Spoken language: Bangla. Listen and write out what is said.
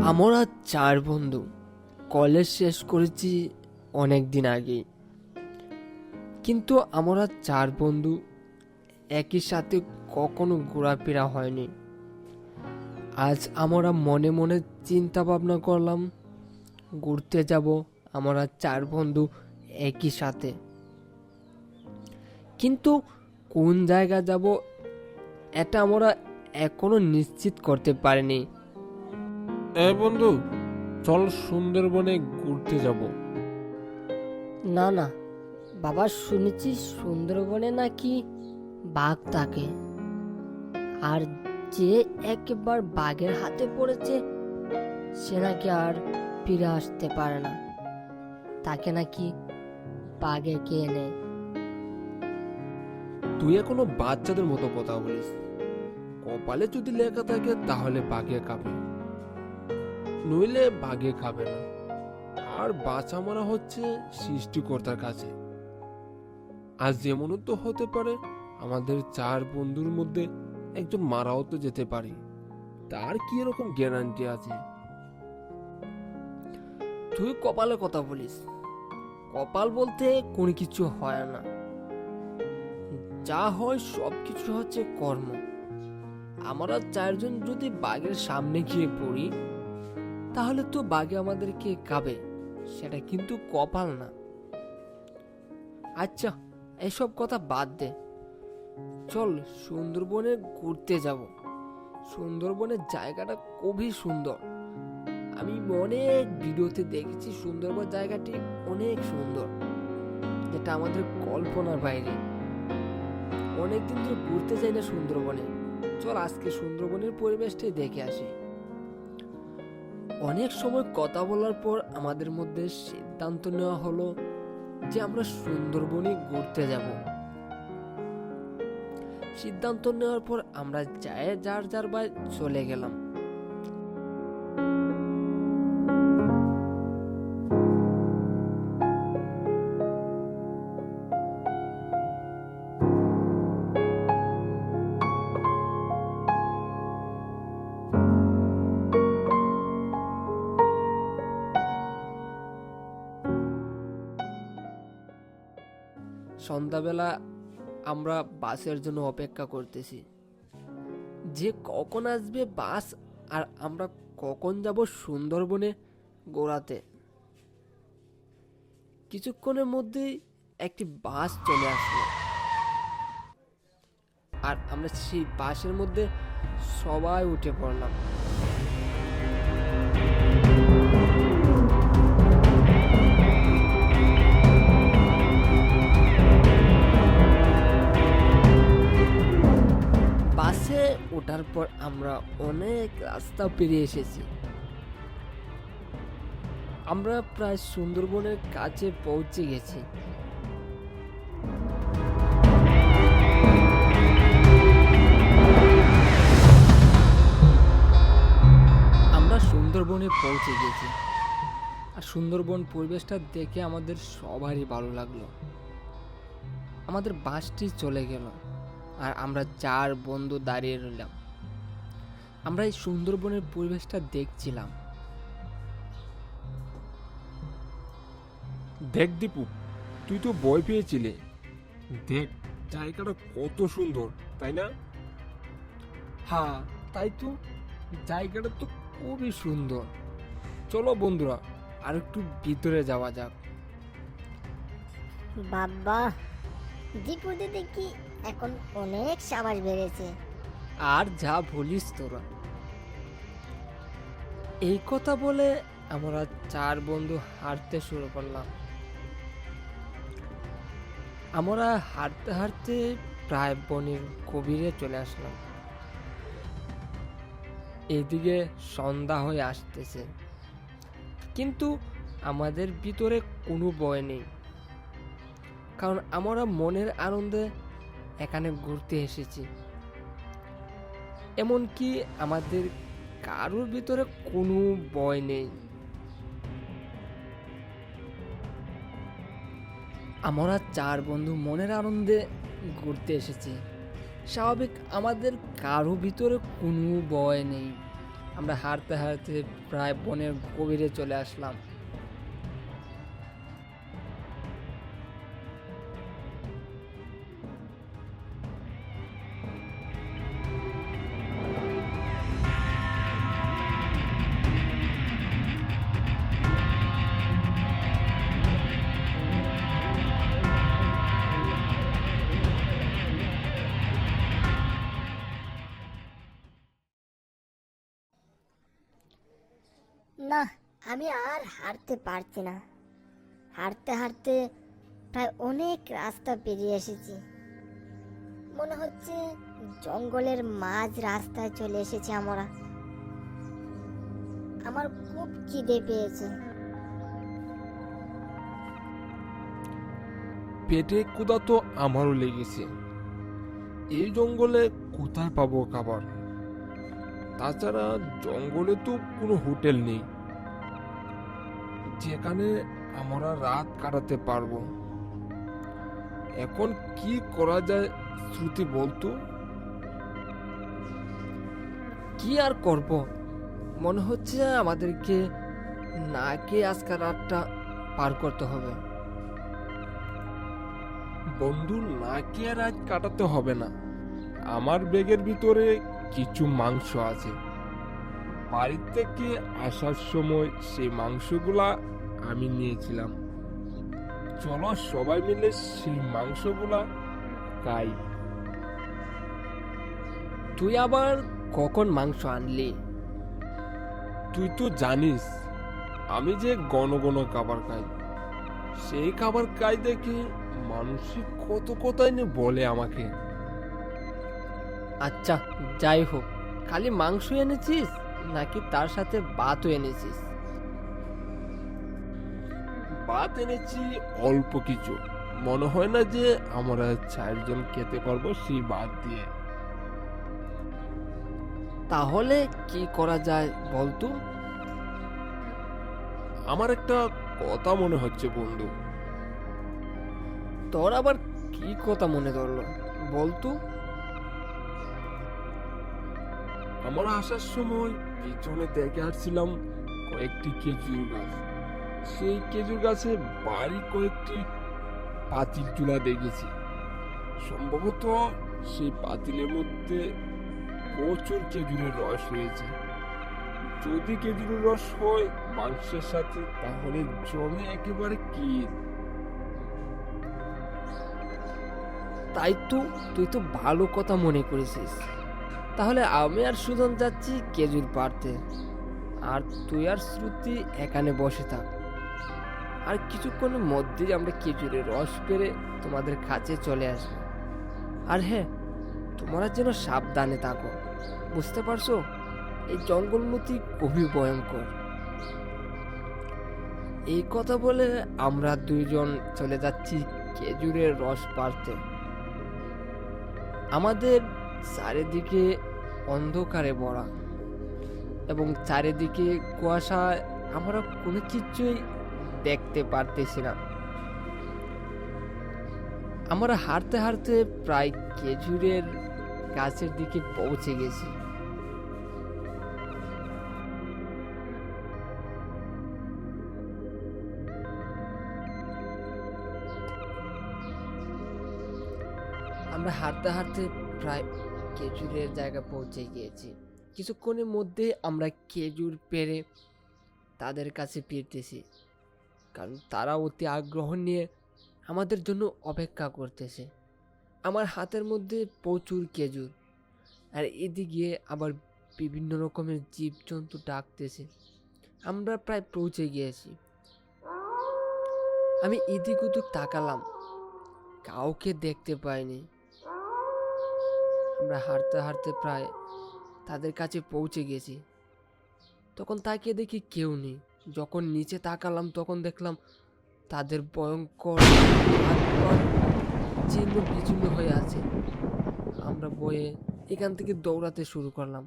আমরা চার বন্ধু কলেজ শেষ করেছি অনেক দিন আগেই, কিন্তু আমরা চার বন্ধু একই সাথে কখনো ঘোরাফেরা হয়নি। আজ আমরা মনে মনে চিন্তা ভাবনা করলাম ঘুরতে যাব আমরা চার বন্ধু একই সাথে, কিন্তু কোন জায়গা যাব এটা আমরা এখনো নিশ্চিত করতে পারিনি। বন্ধু, চল সুন্দরবনে ঘুরতে যাব। না না বাবা, শুনেছি সুন্দরবনে নাকি বাঘ থাকে, আর যে একবার বাঘের হাতে পড়েছে সে নাকি আর ফিরে আসতে পারে না, তাকে নাকি বাঘে খেয়ে নেয়। তুই এখনো বাচ্চাদের মতো কথা বলিস। কপালে যদি লেখা থাকে তাহলে বাঘে খাবে, নইলে বাঘে খাবে না। আর বাঁচা মরা হচ্ছে সৃষ্টিকর্তার কাছে। আজ যেমন তো হতে পারে আমাদের চার বন্ধুর মধ্যে একজন মারাও তো যেতে পারে। তার কি এরকম গ্যারান্টি আছে? তুই কপালের কথা বলিস, কপাল বলতে কোনো কিছু হয় না, যা হয় সব কিছু হচ্ছে কর্ম। আমরা চারজন যদি বাঘের সামনে গিয়ে পড়ি তাহলে তো বাঘে আমাদেরকে খাবে, সেটা কিন্তু কপাল না। আচ্ছা, এসব কথা বাদ দে, চল সুন্দরবনে ঘুরতে যাব। সুন্দরবনের জায়গাটা খুবই সুন্দর। আমি অনেক ভিডিওতে দেখেছি সুন্দরবন জায়গাটি অনেক সুন্দর, যেটা আমাদের কল্পনার বাইরে। অনেকদিন ধরে ঘুরতে যাই না সুন্দরবনে, চল আজকে সুন্দরবনের পরিবেশটাই দেখে আসি। অনেক সময় কথা বলার পর আমাদের মধ্যে সিদ্ধান্ত নেওয়া হলো যে আমরা সুন্দরবনে ঘুরতে যাব। সিদ্ধান্ত নেওয়ার পর আমরা যার যার বাড়ি চলে গেলাম। সন্ধ্যাবেলা আমরা বাসের জন্য অপেক্ষা করতেছি, যে কখন আসবে বাস আর আমরা কখন যাব সুন্দরবনে ঘোরাতে। কিছুক্ষণের মধ্যেই একটি বাস চলে আসলো, আর আমরা সেই বাসের মধ্যে সবাই উঠে পড়লাম। বাসে ওঠার পর আমরা অনেক রাস্তা পেরিয়ে এসেছি। আমরা প্রায় সুন্দরবনের কাছে পৌঁছে গেছি। আমরা সুন্দরবনে পৌঁছে গেছি, আর সুন্দরবন পরিবেশটা দেখে আমাদের সবারই ভালো লাগলো। আমাদের বাসটি চলে গেল, আর আমরা চার বন্ধু দাঁড়িয়ে রইলাম। আমরা এই সুন্দরবনের পরিবেশটা দেখছিলাম। দেখ দীপু, তুই তো ভয় পেয়েছিলে। দেখ জায়গাটা কত সুন্দর, তাই না? হ্যাঁ, তাই তো, জায়গাটা তো খুবই সুন্দর। চলো বন্ধুরা, আর একটু ভিতরে যাওয়া যাক। বাবা, দীপু দিদি কি এখন অনেক সাবাস বেড়েছে। আর যা বলিস তোরা। এই কথা বলে আমরা চার বন্ধু হাঁটতে শুরু করলাম। আমরা হাঁটতে হাঁটতে প্রায় বনের গভীরে চলে আসলাম। এদিকে সন্ধ্যা হয়ে আসতেছে, কিন্তু আমাদের ভিতরে কোনো ভয় নেই, কারণ আমরা মনের আনন্দে এখানে ঘুরতে এসেছি। এমনকি আমাদের কারোর ভিতরে কোনো ভয় নেই। আমরা চার বন্ধু মনের আনন্দে ঘুরতে এসেছি। স্বাভাবিক আমাদের কারো ভিতরে কোনো ভয় নেই। আমরা হাঁটতে হাঁটতে প্রায় বনের গভীরে চলে আসলাম। না, আমি আর হাঁটতে পারছি না। হাঁটতে হাঁটতে প্রায় অনেক রাস্তা পেরিয়ে এসেছি। মনে হচ্ছে জঙ্গলের মাঝ রাস্তায় চলে এসেছি আমরা। আমার খুব খিদে পেয়েছে। পেটে ক্ষুধা তো আমারও লেগেছে। এই জঙ্গলে কোথায় পাবো খাবার? তাছাড়া জঙ্গলে তো কোনো হোটেল নেই যেখানে আমরা রাত কাটাতে পারবো। এখন কি করা যায় শ্রুতি বলতো? কি আর করব, মনে হচ্ছে আমাদেরকে না খেয়ে আজকে রাতটা পার করতে হবে। বন্ধু, না খেয়ে রাত কাটাতে হবে না। আমার ব্যাগের ভিতরে কিছু মাংস আছে। বাড়ি থেকে আসার সময় সেই মাংসগুলা আমি নিয়েছিলাম। চলো সবাই মিলে সেই মাংসগুলা খাই। তুই আবার কখন মাংস আনলি? তুই তো জানিস আমি যে ঘন ঘন খাবার খাই। সেই খাবার খাই দেখে মানুষই কত কথাই না বলে আমাকে। আচ্ছা, যাই হোক, খালি মাংস এনেছিস নাকি তার সাথে ভাতও এনেছিস? ভাত এনেছি অল্প কিছু। মনে হয় না যে আমরা 4 জন খেতে পারবো সেই ভাত দিয়ে। তাহলে কি করা যায় বলতো? আমার একটা কথা মনে হচ্ছে বন্ধু। তোর আবার কি কথা মনে ধরলো বলতো? আমরা আসার সময় পিছনে দেখে আসছিলাম কয়েকটি খেজুর গাছ। সেই খেজুর গাছে বাড়ি কয়েকটি পাতিল চুলা দেখেছি। সম্ভবত সেই পাতিলের মধ্যে প্রচুর খেজুরের রস হয়েছে। যদি খেজুরের রস হয় মাংসের সাথে, তাহলে জমে একেবারে কি। তাই তো, তুই তো ভালো কথা মনে করেছিস। তাহলে আমি আর সুজন যাচ্ছি খেজুর পাড়তে, আর তুই আর শ্রুতি এখানে বসে থাক। আর কিছুক্ষণের মধ্যেই আমরা খেজুরের রস পেরে তোমাদের কাছে চলে আসবো। আর হ্যাঁ, তোমরা যেন সাবধানে থাকো, বুঝতে পারছো? এই জঙ্গলমতি খুবই ভয়ঙ্কর। এই কথা বলে আমরা 2 জন চলে যাচ্ছি খেজুরের রস পাড়তে। আমাদের চারিদিকে অন্ধকারে ভরা এবং চারিদিকে কুয়াশায় আমরা কোনো কিছুই দেখতে পারতেছি না। আমরা হাঁটতে হাঁটতে প্রায় খেজুরের গাছের দিকে পৌঁছে গেছি। আমরা হাঁটতে হাঁটতে প্রায় খেজুরের জায়গা পৌঁছে গিয়েছি। কিছুক্ষণের মধ্যে আমরা খেজুর পেড়ে তাদের কাছে ফিরতেছি, কারণ তারা অতি আগ্রহ নিয়ে আমাদের জন্য অপেক্ষা করতেছে। আমার হাতের মধ্যে প্রচুর খেজুর, আর এদিকে আবার বিভিন্ন রকমের জীবজন্তু ডাকতেছে। আমরা প্রায় পৌঁছে গিয়েছি। আমি এদিক ওদিক তাকালাম, কাউকে দেখতে পাইনি। আমরা হাঁটতে হাঁটতে প্রায় তাদের কাছে পৌঁছে গেছি। তখন তাকিয়ে দেখি কেউ নেই। যখন নিচে তাকালাম তখন দেখলাম তাদের ভয়ঙ্কর হাত পা ছিন্ন বিচ্ছিন্ন হয়ে আছে। আমরা ভয়ে এখান থেকে দৌড়াতে শুরু করলাম।